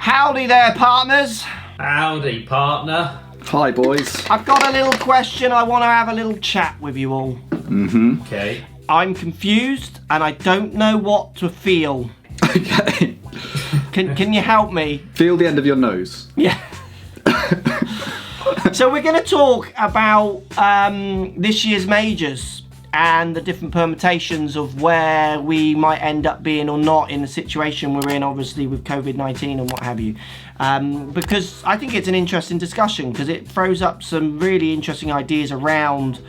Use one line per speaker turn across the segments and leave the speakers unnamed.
Howdy there, partners.
Howdy, partner.
Hi, boys.
I've got a little question. I want to have a little chat with you all.
Okay.
I'm confused and I don't know what to feel.
Okay.
Can you help me?
Feel the end of your nose.
Yeah. So we're going to talk about this year's majors and the different permutations of where we might end up being or not in the situation we're in, obviously, with COVID-19 and what have you. Because I think it's an interesting discussion because it throws up some really interesting ideas around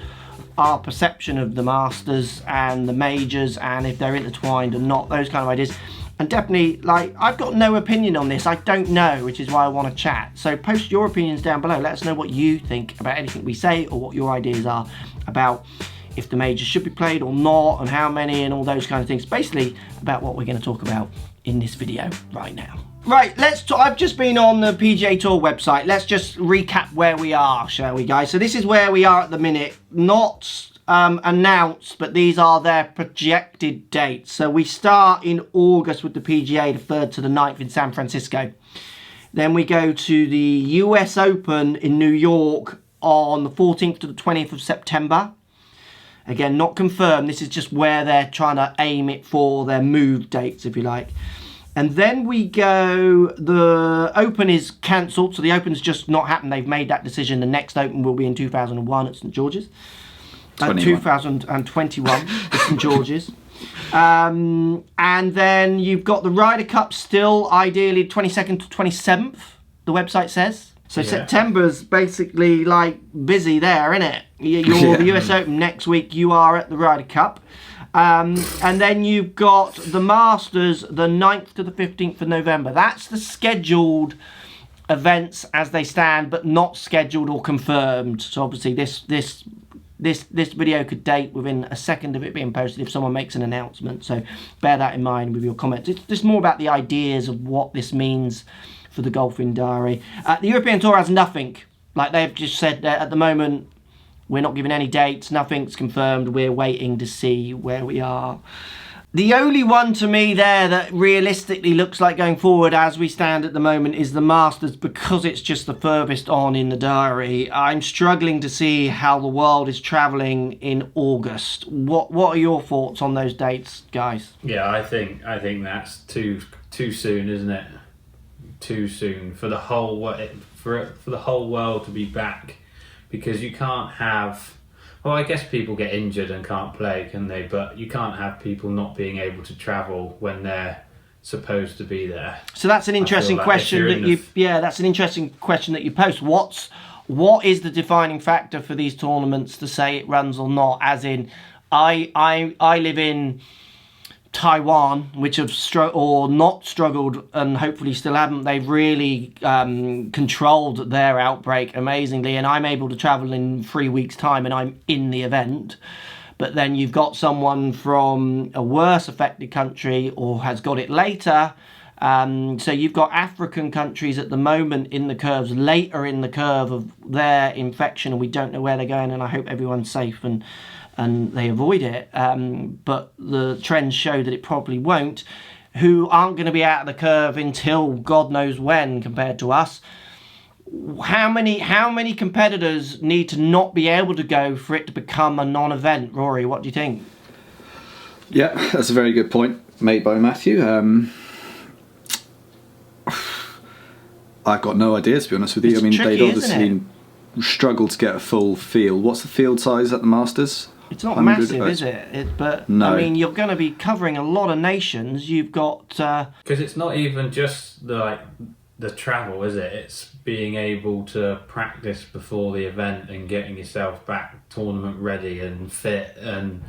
our perception of the Masters and the majors and if they're intertwined or not, those kind of ideas. And definitely, like, I've got no opinion on this. I don't know, which is why I want to chat. So post your opinions down below. Let us know what you think about anything we say or what your ideas are about if the majors should be played or not and how many and all those kind of things. Basically about what we're going to talk about in this video right now. Right, I've just been on the PGA Tour website. Let's just recap where we are, shall we, guys? So this is where we are at the minute. Not announced, but these are their projected dates. So we start in August with the PGA, the 3rd to the 9th in San Francisco. Then we go to the US Open in New York on the 14th to the 20th of September. Again, not confirmed. This is just where they're trying to aim it for their move dates, if you like. And then we go, the Open is cancelled, so the Open's just not happened. They've made that decision. The next Open will be in 2001 at St George's. 2021 at St George's. And then you've got the Ryder Cup still, ideally 22nd to 27th, the website says. So yeah. September's basically like busy there, isn't it? You're the US Open next week, you are at the Ryder Cup. And then you've got the Masters the 9th to the 15th of November. That's the scheduled events as they stand, but not scheduled or confirmed. So obviously this video could date within a second of it being posted if someone makes an announcement. So bear that in mind with your comments. It's just more about the ideas of what this means for the golfing diary. The European Tour has nothing. Like they've just said that at the moment, we're not giving any dates. Nothing's confirmed. We're waiting to see where we are. The only one to me there that realistically looks like going forward as we stand at the moment is the Masters, because it's just the furthest on in the diary. I'm struggling to see how the world is travelling in August. What are your thoughts on those dates, guys?
Yeah, I think that's too soon, isn't it? Too soon for the whole for the whole world to be back, because you can't have. Well, I guess people get injured and can't play, can they? But you can't have people not being able to travel when they're supposed to be there.
So that's an interesting question that's an interesting question that you post. What is the defining factor for these tournaments to say it runs or not? As in, I live in Taiwan, which have not struggled and hopefully still haven't. They've really controlled their outbreak amazingly, and I'm able to travel in 3 weeks' time and I'm in the event. But then you've got someone from a worse affected country or has got it later. So you've got African countries at the moment in the curves, later in the curve of their infection, and we don't know where they're going, and I hope everyone's safe and they avoid it, but the trends show that it probably won't, who aren't going to be out of the curve until God knows when compared to us. How many competitors need to not be able to go for it to become a non-event? Rory, what do you think?
Yeah, that's a very good point made by Matthew. I've got no idea, to be honest with you.
It's
I mean,
tricky,
they'd obviously struggled to get a full field. What's the field size at the Masters?
It's not massive, is it? But no. I mean, you're going to be covering a lot of nations. You've got
because it's not even just the travel, is it? It's being able to practice before the event and getting yourself back tournament ready and fit and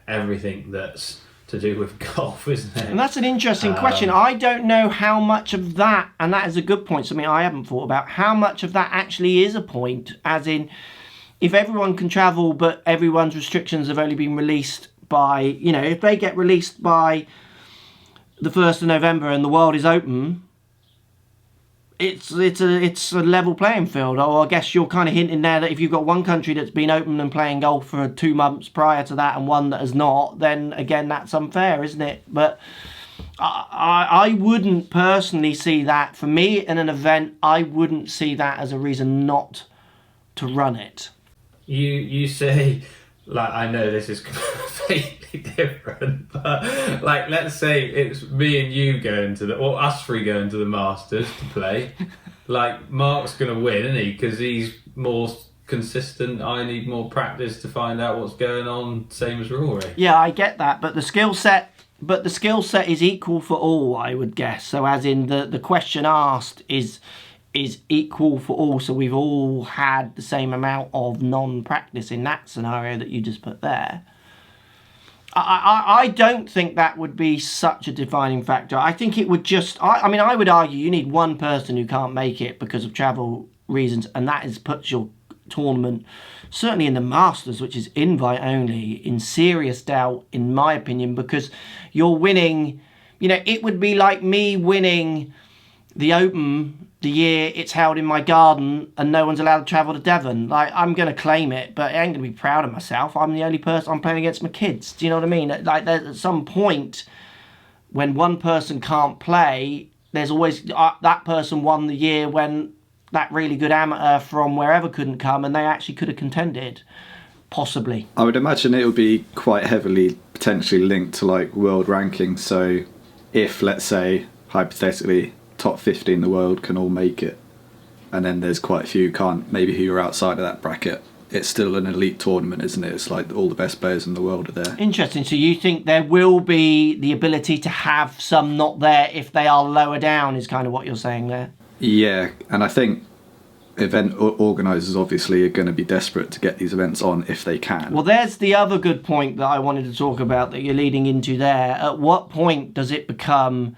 everything that's to do with golf, isn't it?
And that's an interesting question. I don't know how much of that, and that is a good point, something I haven't thought about, how much of that actually is a point, as in, if everyone can travel but everyone's restrictions have only been released by, if they get released by the 1st of November and the world is open, it's a level playing field. Or I guess you're kind of hinting there that if you've got one country that's been open and playing golf for 2 months prior to that and one that has not, then again that's unfair, isn't it? But I wouldn't personally see that. For me, in an event, I wouldn't see that as a reason not to run it.
You say, like, I know this is completely different, but like, let's say it's me and you going to or us three going to the Masters to play. Like, Mark's going to win, isn't he? Because he's more consistent. I need more practice to find out what's going on, same as Rory.
Yeah, I get that, but the skill set is equal for all, I would guess. So as in the question asked is equal for all, so we've all had the same amount of non-practice in that scenario that you just put there. I don't think that would be such a defining factor. I think it would just... I mean, I would argue you need one person who can't make it because of travel reasons, and that puts your tournament, certainly in the Masters, which is invite only, in serious doubt, in my opinion, because you're winning... You know, it would be like me winning the Open the year it's held in my garden and no one's allowed to travel to Devon. Like, I'm going to claim it, but I ain't going to be proud of myself. I'm the only person I'm playing against my kids. Do you know what I mean? Like, there's at some point when one person can't play, there's always that person won the year when that really good amateur from wherever couldn't come and they actually could have contended. Possibly.
I would imagine it would be quite heavily potentially linked to like world rankings. So if, let's say, hypothetically, top 50 in the world can all make it, and then there's quite a few can't, maybe who are outside of that bracket, it's still an elite tournament, isn't it? It's like all the best players in the world are there.
Interesting. So you think there will be the ability to have some not there if they are lower down, is kind of what you're saying there?
Yeah, and I think event organisers obviously are going to be desperate to get these events on if they can.
Well, there's the other good point that I wanted to talk about that you're leading into there. At what point does it become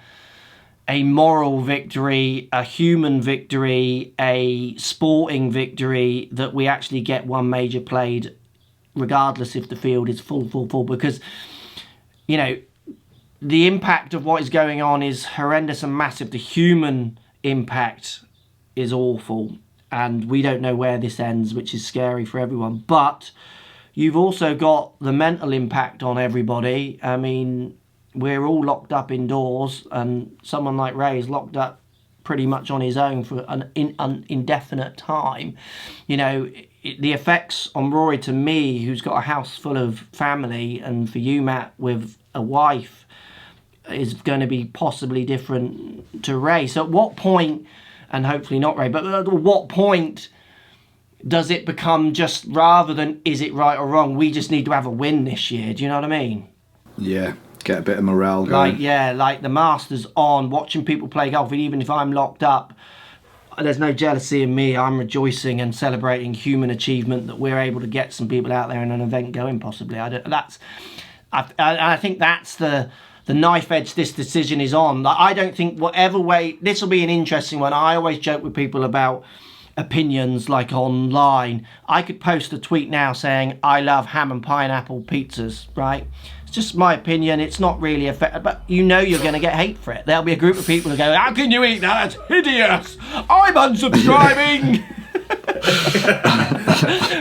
a moral victory, a human victory, a sporting victory that we actually get one major played regardless if the field is full? Because, you know, the impact of what is going on is horrendous and massive. The human impact is awful, and we don't know where this ends, which is scary for everyone. But you've also got the mental impact on everybody. I mean, we're all locked up indoors, and someone like Ray is locked up pretty much on his own for an indefinite time. You know, the effects on Rory, to me, who's got a house full of family, and for you, Matt, with a wife, is going to be possibly different to Ray. So at what point, and hopefully not Ray, but at what point does it become just, rather than is it right or wrong, we just need to have a win this year? Do you know what I mean?
Yeah. Get a bit of morale going.
Like the Masters on, watching people play golf, and even if I'm locked up, there's no jealousy in me. I'm rejoicing and celebrating human achievement that we're able to get some people out there in an event going, possibly. I think that's the knife edge this decision is on. I don't think whatever way, this will be an interesting one. I always joke with people about opinions, like online. I could post a tweet now saying, I love ham and pineapple pizzas, right? It's just my opinion. It's not really effective, but you know you're going to get hate for it. There'll be a group of people who go, how can you eat that? That's hideous. I'm unsubscribing.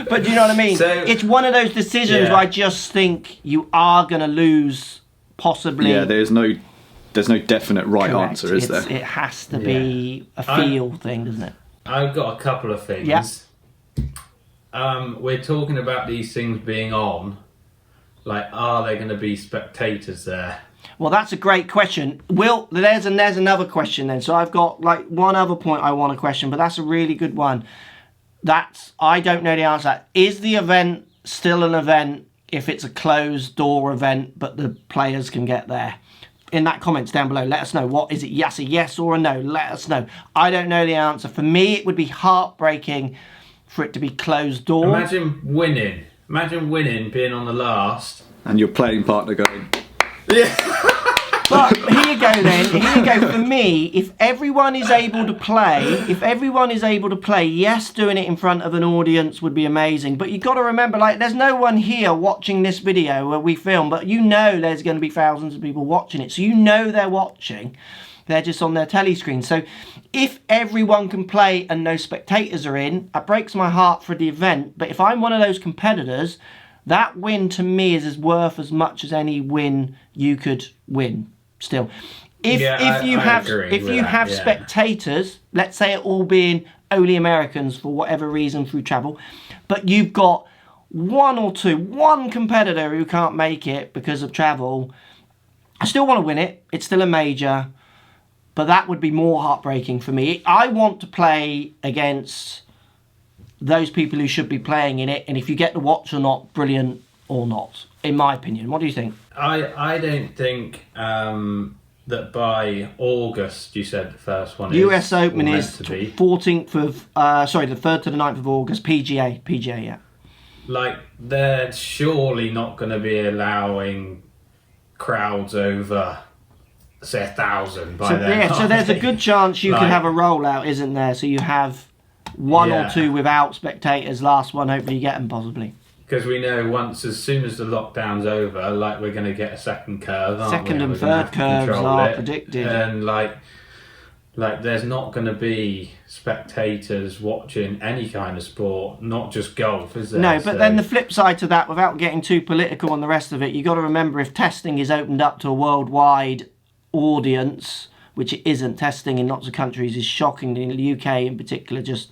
But do you know what I mean? So, it's one of those decisions where I just think you are going to lose, possibly.
Yeah, there's no definite right answer, is there?
It has to be a feel thing, doesn't it?
I've got a couple of things. We're talking about these things being on. Like, are there going to be spectators there?
Well, that's a great question. There's another question then. So I've got like one other point I want to question, but that's a really good one. I don't know the answer. Is the event still an event if it's a closed door event, but the players can get there? In that comments down below, let us know. What is it? Yes, a yes or a no? Let us know. I don't know the answer. For me, it would be heartbreaking for it to be closed door.
Imagine winning, being on the last.
And your playing partner going,
yeah.
But here you go then. For me, if everyone is able to play, yes, doing it in front of an audience would be amazing. But you've got to remember, like, there's no one here watching this video where we film, but you know there's going to be thousands of people watching it. So you know they're watching. They're just on their telly screen. So if everyone can play and no spectators are in, it breaks my heart for the event. But if I'm one of those competitors, that win to me is worth as much as any win you could win. Still, If you have
that,
spectators, let's say it all being only Americans for whatever reason through travel, but you've got one competitor who can't make it because of travel, I still want to win it. It's still a major, but that would be more heartbreaking for me. I want to play against those people who should be playing in it, and if you get to watch or not, brilliant or not, in my opinion. What do you think?
I don't think that by August, you said the first one
US Open
is
the 14th of, the 3rd to the 9th of August, PGA, yeah.
Like, they're surely not going to be allowing crowds over, say, 1,000 by then.
Yeah, so there's a good chance you can have a rollout, isn't there? So you have one or two without spectators, last one, hopefully you get them possibly.
Because we know as soon as the lockdown's over, like, we're going to get a second curve, aren't we?
Second and third curves are predicted.
And, like there's not going to be spectators watching any kind of sport, not just golf, is there?
No, but then the flip side to that, without getting too political on the rest of it, you've got to remember if testing is opened up to a worldwide audience, which it isn't, testing in lots of countries is shocking, in the UK in particular, just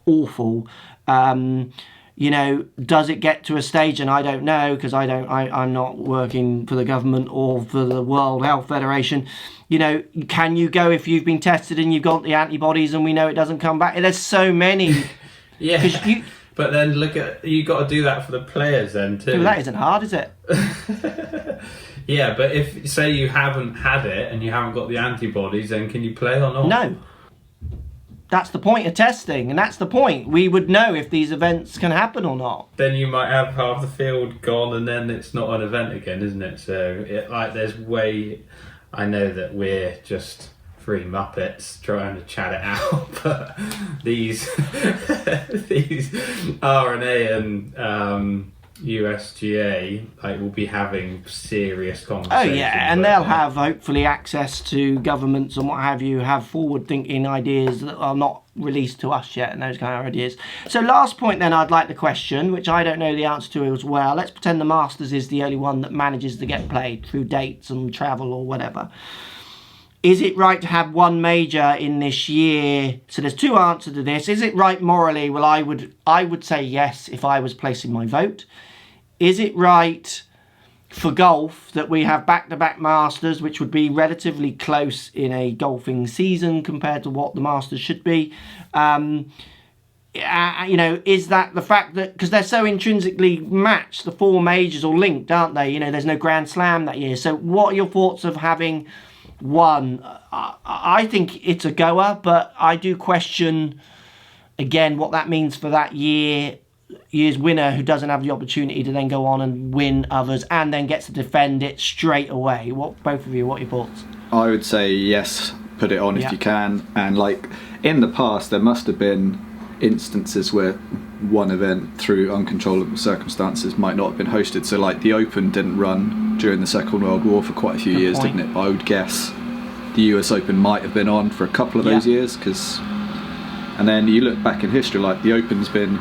awful. You know, does it get to a stage, and I don't know, because I'm not working for the government or for the World Health Federation, you know, can you go if you've been tested and you've got the antibodies and we know it doesn't come back? There's so many.
Yeah, but then you got to do that for the players then too.
Well, that isn't hard, is it?
Yeah, but if, say, you haven't had it and you haven't got the antibodies, then can you play or not?
No. That's the point of testing, and that's the point. We would know if these events can happen or not.
Then you might have half the field gone, and then it's not an event again, isn't it? So, there's way... I know that we're just three Muppets trying to chat it out, but these RNA and USGA will be having serious conversations.
Oh yeah, and they'll have hopefully access to governments and what have you, have forward-thinking ideas that are not released to us yet, and those kind of ideas. So last point then, I'd like the question, which I don't know the answer to as well. Let's pretend the Masters is the only one that manages to get played through dates and travel or whatever. Is it right to have one major in this year? So there's two answers to this. Is it right morally? Well, I would say yes if I was placing my vote. Is it right for golf that we have back-to-back Masters, which would be relatively close in a golfing season compared to what the Masters should be? You know, is that the fact that, because they're so intrinsically matched, the four majors are linked, aren't they? You know, there's no Grand Slam that year. So what are your thoughts of having one? I think it's a goer, but I do question, again, what that means for that year's winner who doesn't have the opportunity to then go on and win others and then gets to defend it straight away. Both of you, what are your thoughts?
I would say yes, put it on if you can. And in the past, there must have been instances where one event through uncontrollable circumstances might not have been hosted. So the Open didn't run during the Second World War for quite a few years, didn't it? But I would guess the US Open might have been on for a couple of those years, and then you look back in history, the Open's been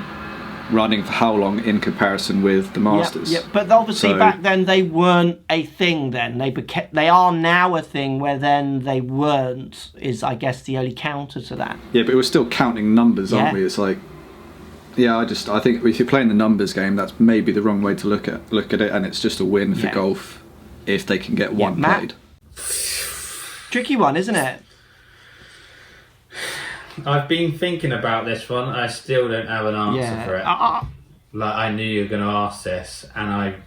running for how long in comparison with the Masters?
Yeah, but obviously back then they weren't a thing. Then they are now a thing, where then they weren't. Is I guess the only counter to that.
Yeah, but we're still counting numbers, aren't we? It's I think if you're playing the numbers game, that's maybe the wrong way to look at it, and it's just a win for golf if they can get one played.
Tricky one, isn't it?
I've been thinking about this one. I still don't have an answer for it. I knew you were going to ask this, and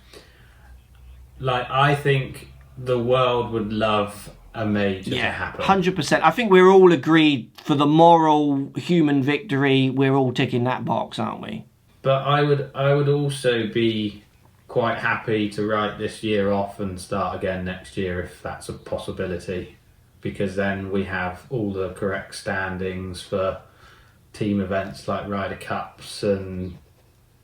I think the world would love a major to happen.
100%. I think we're all agreed for the moral human victory. We're all ticking that box, aren't we?
But I would also be quite happy to write this year off and start again next year if that's a possibility. Because then we have all the correct standings for team events like Ryder Cups and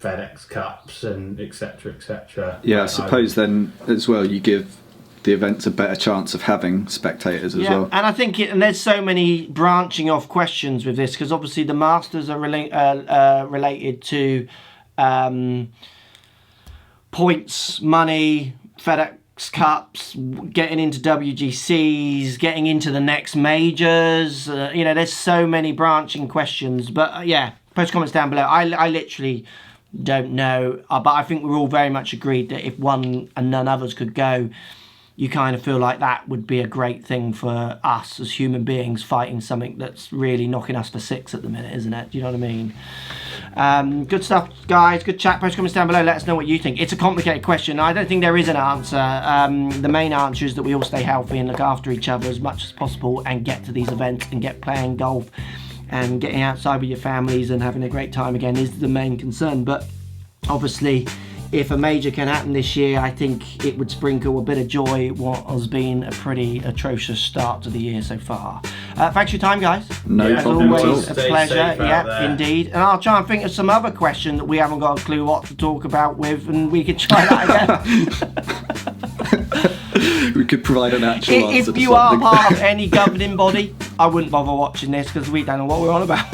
FedEx Cups and etc. etc.
Yeah, I suppose then as well you give the events a better chance of having spectators as well.
And I think and there's so many branching off questions with this, because obviously the Masters are related to points, money, FedEx Cups, getting into WGCs, getting into the next majors. There's so many branching questions. But post comments down below. I literally don't know, but I think we're all very much agreed that if one and none others could go, you kind of feel like that would be a great thing for us as human beings fighting something that's really knocking us for six at the minute, isn't it? Do you know what I mean? Good stuff, guys. Good chat. Post comments down below. Let us know what you think. It's a complicated question. I don't think there is an answer. The main answer is that we all stay healthy and look after each other as much as possible and get to these events and get playing golf and getting outside with your families and having a great time again is the main concern. But obviously, if a major can happen this year, I think it would sprinkle a bit of joy what has been a pretty atrocious start to the year so far. Thanks for your time, guys.
No
As
problem at all.
always, a pleasure. Yeah, indeed. And I'll try and think of some other question that we haven't got a clue what to talk about with, and we could try that again.
We could provide an actual answer
If
to
you are
something.
part of any governing body, I wouldn't bother watching this because we don't know what we're on about.